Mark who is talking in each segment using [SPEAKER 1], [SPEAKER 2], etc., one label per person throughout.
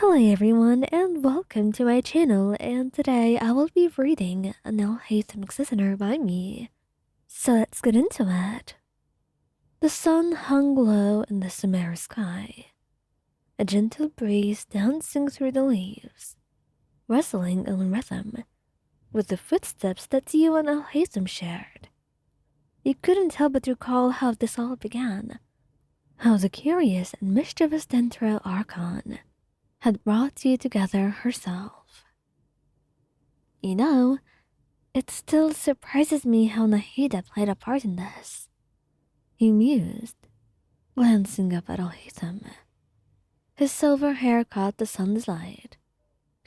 [SPEAKER 1] Hello everyone and welcome to my channel, and today I will be reading an Alhaitham listener by me. So let's get into it. The sun hung low in the summer sky, a gentle breeze dancing through the leaves, rustling in rhythm with the footsteps that you and Alhaitham shared. You couldn't help but recall how this all began, how the curious and mischievous Dendro Archon had brought you together herself. You know, it still surprises me how Nahida played a part in this. He mused, glancing up at Alhaitham. His silver hair caught the sun's light,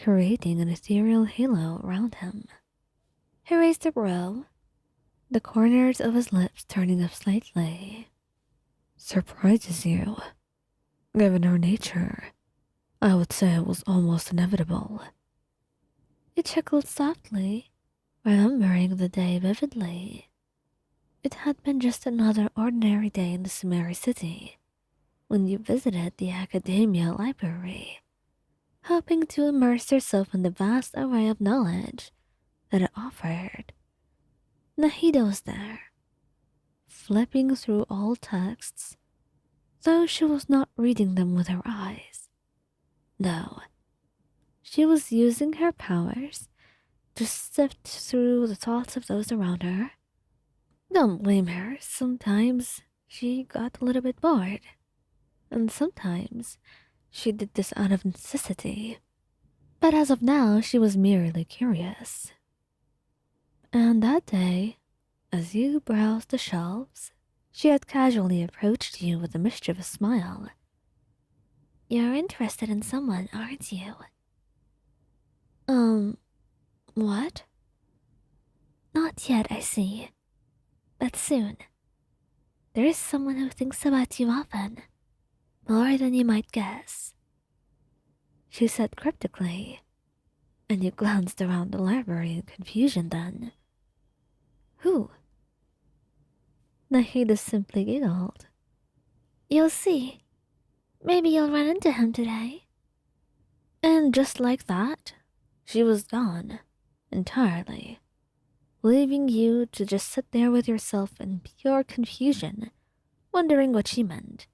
[SPEAKER 1] creating an ethereal halo around him. He raised a brow, the corners of his lips turning up slightly. Surprises you. Given her nature, I would say it was almost inevitable. He chuckled softly, remembering the day vividly. It had been just another ordinary day in the Sumeri city when you visited the Academia library, hoping to immerse yourself in the vast array of knowledge that it offered. Nahida was there, flipping through old texts, though she was not reading them with her eyes. No, she was using her powers to sift through the thoughts of those around her. Don't blame her. Sometimes she got a little bit bored. And sometimes she did this out of necessity. But as of now, she was merely curious. And that day, as you browsed the shelves, she had casually approached you with a mischievous smile. You're interested in someone, aren't you? What? Not yet, I see. But soon. There is someone who thinks about you often, more than you might guess. She said cryptically, and you glanced around the library in confusion then. Who? Nahida simply giggled. You'll see. Maybe you'll run into him today. And just like that, she was gone, entirely, leaving you to just sit there with yourself in pure confusion, wondering what she meant.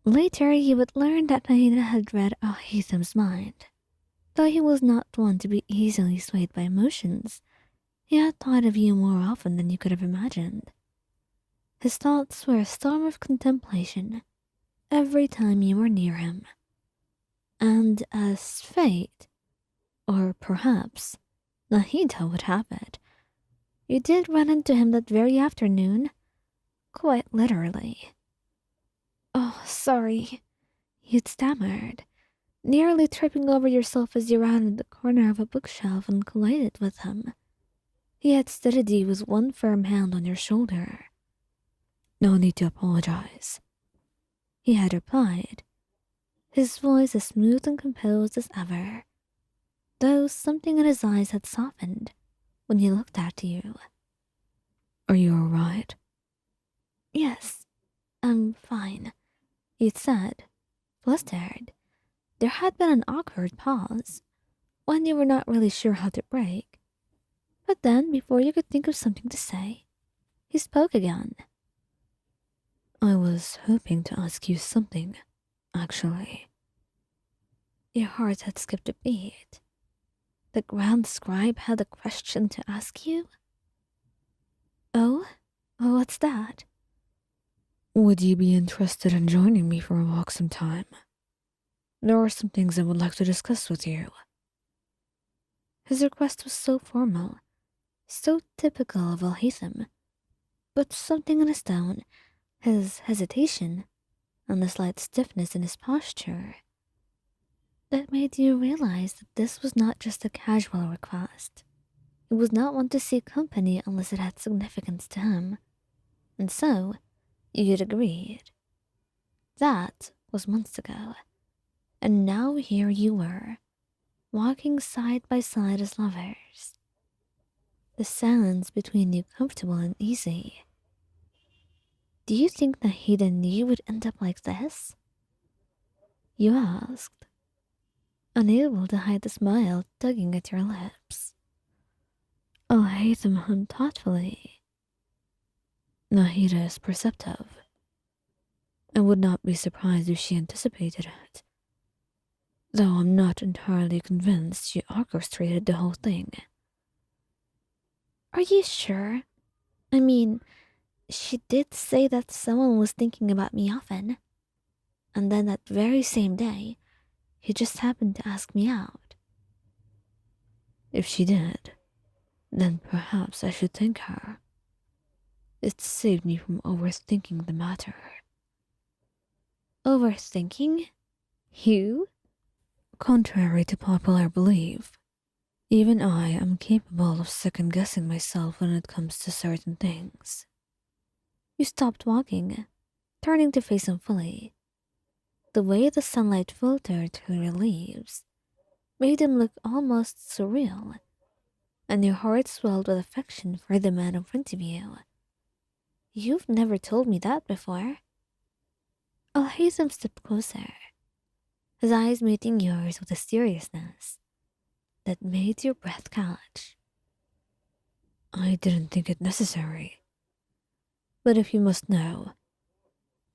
[SPEAKER 1] Later, you would learn that Nahida had read Alhaitham's mind. Though he was not one to be easily swayed by emotions, he had thought of you more often than you could have imagined. His thoughts were a storm of contemplation every time you were near him. And as fate, or perhaps Nahida would have it, you did run into him that very afternoon, quite literally. Oh, sorry, you'd stammered, nearly tripping over yourself as you rounded the corner of a bookshelf and collided with him. He had steadied you with one firm hand on your shoulder. No need to apologize, he had replied, his voice as smooth and composed as ever, though something in his eyes had softened when he looked at you. Are you all right? Yes, I'm fine, you'd said, flustered. There had been an awkward pause, one you were not really sure how to break. But then, before you could think of something to say, he spoke again. I was hoping to ask you something, actually. Your heart had skipped a beat. The Grand Scribe had a question to ask you? Oh? What's that? Would you be interested in joining me for a walk sometime? There are some things I would like to discuss with you. His request was so formal, so typical of Alhaitham, but something in his tone, his hesitation, and the slight stiffness in his posture, that made you realize that this was not just a casual request. It was not one to seek company unless it had significance to him, and so you'd agreed. That was months ago, and now here you were, walking side by side as lovers. The silence between you comfortable and easy. Do you think Nahida knew you would end up like this? You asked, unable to hide the smile tugging at your lips. Alhaitham hummed thoughtfully. Nahida is perceptive. I would not be surprised if she anticipated it, though I'm not entirely convinced she orchestrated the whole thing. Are you sure? I mean, she did say that someone was thinking about me often, and then that very same day, he just happened to ask me out. If she did, then perhaps I should thank her. It saved me from overthinking the matter. Overthinking? You? Contrary to popular belief, even I am capable of second-guessing myself when it comes to certain things. You stopped walking, turning to face him fully. The way the sunlight filtered through your leaves made him look almost surreal, and your heart swelled with affection for the man in front of you. You've never told me that before. Alhaitham stepped closer, his eyes meeting yours with a seriousness that made your breath catch. I didn't think it necessary, but if you must know,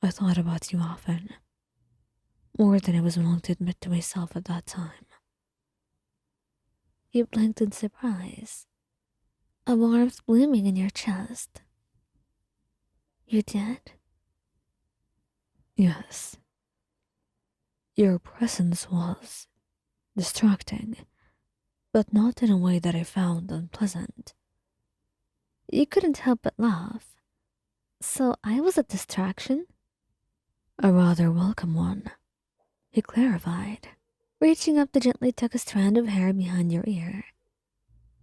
[SPEAKER 1] I thought about you often, more than I was willing to admit to myself at that time. You blinked in surprise, a warmth blooming in your chest. You did? Yes. Your presence was distracting, but not in a way that I found unpleasant. You couldn't help but laugh. So I was a distraction? A rather welcome one, he clarified, reaching up to gently tuck a strand of hair behind your ear,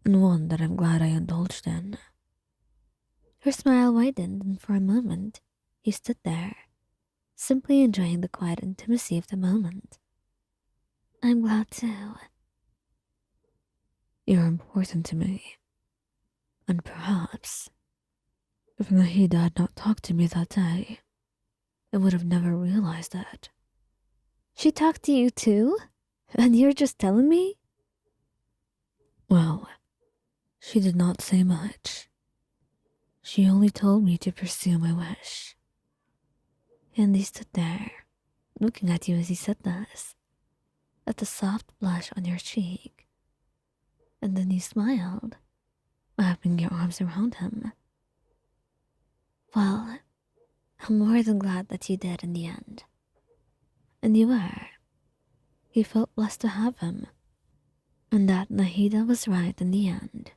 [SPEAKER 1] and one that I'm glad I indulged in. Her smile widened, and for a moment, he stood there, simply enjoying the quiet intimacy of the moment. I'm glad too. You're important to me, and perhaps, if Nahida had not talked to me that day, I would have never realized it. She talked to you too? And you're just telling me? Well, she did not say much. She only told me to pursue my wish. And he stood there, looking at you as he said this, at the soft blush on your cheek. And then you smiled, wrapping your arms around him. Well, I'm more than glad that you did in the end. And you were. He felt blessed to have him, and that Nahida was right in the end.